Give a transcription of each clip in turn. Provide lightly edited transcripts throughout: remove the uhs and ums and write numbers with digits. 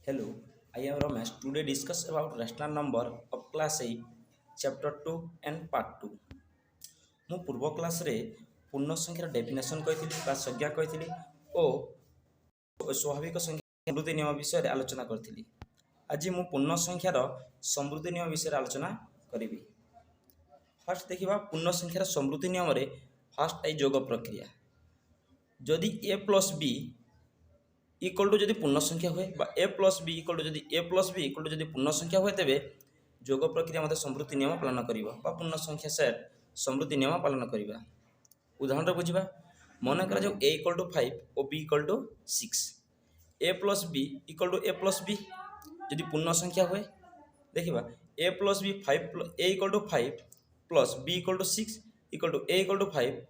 Hello, I am Ramesh. Today discuss about rational number of class 8, chapter 2 and part 2. ମୁଁ ପୂର୍ବ କ୍ଲାସରେ ପୂର୍ଣ୍ଣ ସଂଖ୍ୟାର ଡେଫିନେସନ୍ କହିଥିଲି ବା ସଂଜ୍ଞା କହିଥିଲି ଓ ସ୍ୱାଭାବିକ ସଂଖ୍ୟା ସମୃଦ୍ଧି ନିୟମ ବିଷୟରେ ଆଲୋଚନା କରିଥିଲି। ଆଜି ମୁଁ ପୂର୍ଣ୍ଣ ସଂଖ୍ୟାର ସମୃଦ୍ଧି ନିୟମ ବିଷୟରେ ଆଲୋଚନା କରିବି। ଫାର୍ଷ୍ଟ ଦେଖିବା ପୂର୍ଣ୍ଣ ସଂଖ୍ୟାର ସମୃଦ୍ଧି ନିୟମରେ ଫାର୍ଷ୍ଟ ଏ ଯୋଗ ପ୍ରକ୍ରିୟା। ଯଦି a plus b equal to जदि पूर्ण संख्या हुए A plus B equal to जदि पूर्ण संख्या हुए तेबे जोग प्रक्रिया मते समृद्धि नियम पालन करिवो बा पूर्ण संख्या सेट समृद्धि नियम पालन करिबा। उदाहरण बुझिबा मन करा जो a इक्वल टू 5 और b equal to 6 a plus B equal to a plus b जदि पूर्ण संख्या हुए देखिबा a plus b 5 a equal to 5 plus b equal to 6 equal to a equal to 5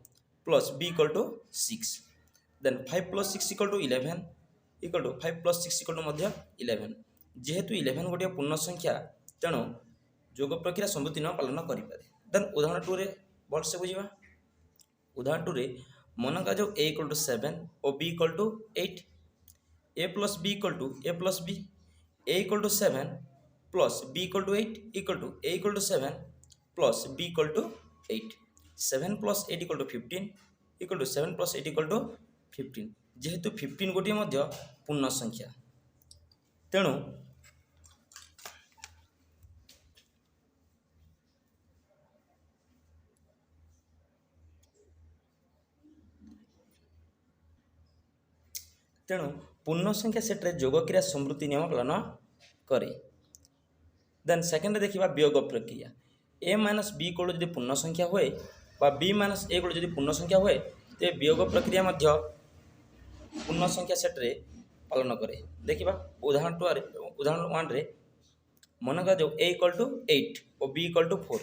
plus b equal to 6 then 5 plus 6 equal to 11 equal to 5 plus 6 equal to मध्य 11 जेहेतु 11 गोटे पूर्ण संख्या तेणु जोग प्रक्रिया समृद्धि नियम पालन करें। देन उदाहरण 2 रे भल से बुझा उदाहरण 2 रे मन का जो a इक्वल टू 7 और b equal to 8 a plus b equal to a plus b a equal to 7 plus b equal to 8 equal to a equal to 7 plus b equal to 8 7 plus 8 equal to 15 equal to 7 plus 8 equal to 15 जेहेतु 15 गोटे मध्य पूर्ण संख्या तेणु पूर्ण संख्या सेट्रे जोग क्रिया समृद्धि नियम पालन करे। देन सेकेंड देखिबा वियोग प्रक्रिया a minus b equal to जदि पूर्ण संख्या हुए बा b minus a equal to जदि पूर्ण संख्या हुए ते वियोग प्रक्रिया मध्य पूर्ण संख्या सेट्रे पालन करे। देखिबा उदाहरण 1 रे मन का जो a इक्वल टू 8 और b equal to 4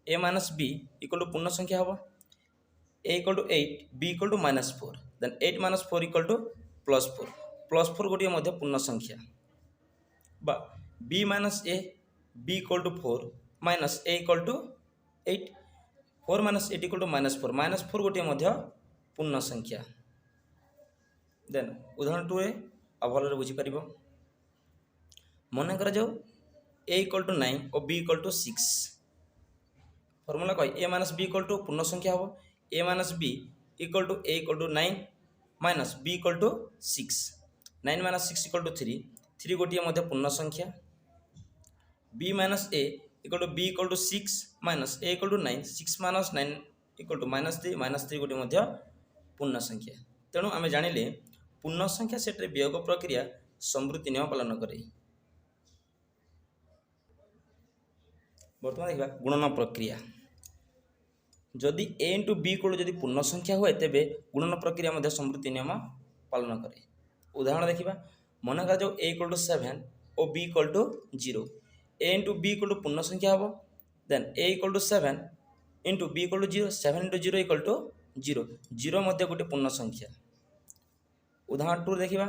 a minus b equal to पूर्ण संख्या होबो a equal to 8 b equal to minus 4 then 8 minus 4 equal to plus 4 गोटे मध्य पूर्ण संख्या बा b minus a b equal to 4 minus a equal to 8 4 minus 8 equal to minus 4 गोटे मध्य पूर्ण संख्या। देन उदाहरण 2 रे भल बुझीपर मन कर जो a इक्वल टू 9 और b इक्वल टू 6 फर्मूला कह a minus b equal to पूर्ण संख्या हम a minus b equal to a equal to 9 minus b equal to 6 9 minus 6 equal to 3 गोटे मध्य पूर्ण संख्या b minus a equal to b equal to 6 minus a equal to 9 6 minus 9 equal to minus 3 गोटे मध्य पूर्ण संख्या। तेणु आम जानिले पूर्ण संख्या सेट्रे वियोग प्रक्रिया समृद्धि नियम पालन करे। बर्तमान देखा गुणन प्रक्रिया जदि a into b equal to जदि पूर्ण संख्या हुए तेबे गुणन प्रक्रिया मध्य समृद्धि नियम पालन करे। उदाहरण देखिबा मन का जो a इक्वल टू 7 और b equal to 0 a into b equal to पूर्ण संख्या हम then a equal to 7 into b equal to 0 7 into 0 equal to 0 मध्य गोटे पूर्ण संख्या। उदाहरण 2 देखिबा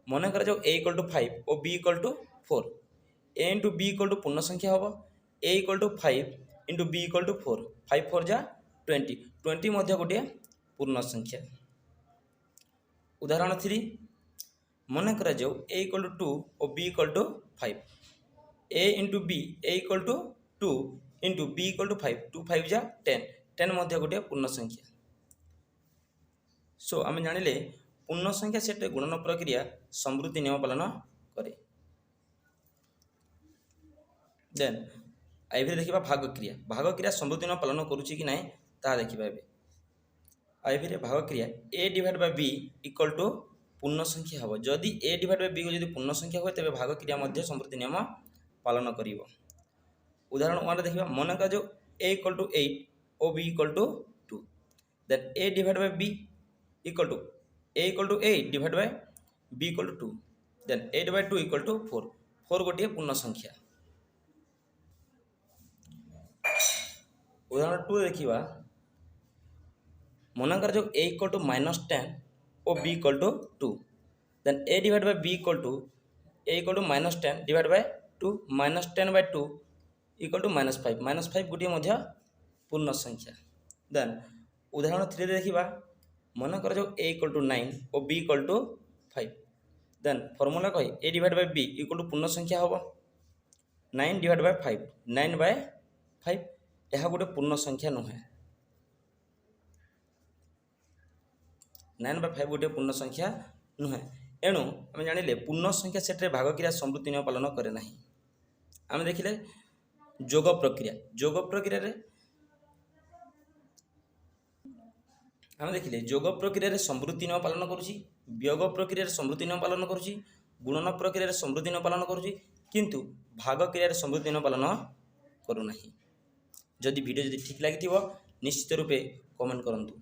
मन कर जो a इक्वल टू 5 और b equal to 4 a into b equal to पूर्ण संख्या हम a equal to 5 into b equal to 4 5 4 जा 20 मध्य गोटे पूर्ण संख्या। उदाहरण 3 मन कर जो a इक्वल टू 2 और b equal to 5 a into b a equal to 2 into b equal to 5 2 5 जा 10 मध्य गोटे पूर्ण संख्या। सो आम जानिले पूर्ण संख्या सेट गुणन प्रक्रिया समृद्धि नियम पालन करे। देन आइभे देखिबा भाग क्रिया समृद्धि नियम पालन करूची कि नहीं ता देखिबा। आइभे भाग क्रिया a divide by b equal to पूर्ण संख्या हम जदि a डिवाइड बाय b को जदि पूर्ण संख्या हुए तेबे भाग क्रिया मध्य समृद्धि नियम पालन करिवो। उदाहरण 1 देखिबा मन का जो a इक्वल टू 8 और b equal to 2 then a divide by b equal to a equal to 8 divide by b equal to 2 then 8 by 2 equal to 4 गोटे पूर्ण संख्या। उदाहरण 2 देखिबा मन कर जो a इक्वल टू -10 और b equal to 2 then a divide by b equal to a equal to -10 divide by 2 -10 by 2 equal to -5 गोटे मध्य पूर्ण संख्या। देन उदाहरण 3 देखिबा मन कर जो a इक्वल टू 9 और b equal to 5 then formula कहे a divide by b equal to पूर्ण संख्या हम 9 डिवाइड बाय 5 9 बाय 5 यह गोटे पूर्ण संख्या नुहे 9 बाय 5 गोटे पूर्ण संख्या नुहे एणु आम जानिले पूर्ण संख्या सेट रे भाग क्रिया समृद्धि नियम पालन करे नाही आम देखिले जोग प्रक्रिया रे आम देखिले जोग प्रक्रिया रे समृद्धि नियम पालन करुछि वियोग प्रक्रिया रे समृद्धि नियम पालन करुछि गुणन प्रक्रिया रे समृद्धि नियम पालन करुछि किंतु भाग क्रिया रे समृद्धि नियम पालन करू नाही। जदि वीडियो जदि ठीक लागिथिबो निश्चित रूपे कमेंट करंतु।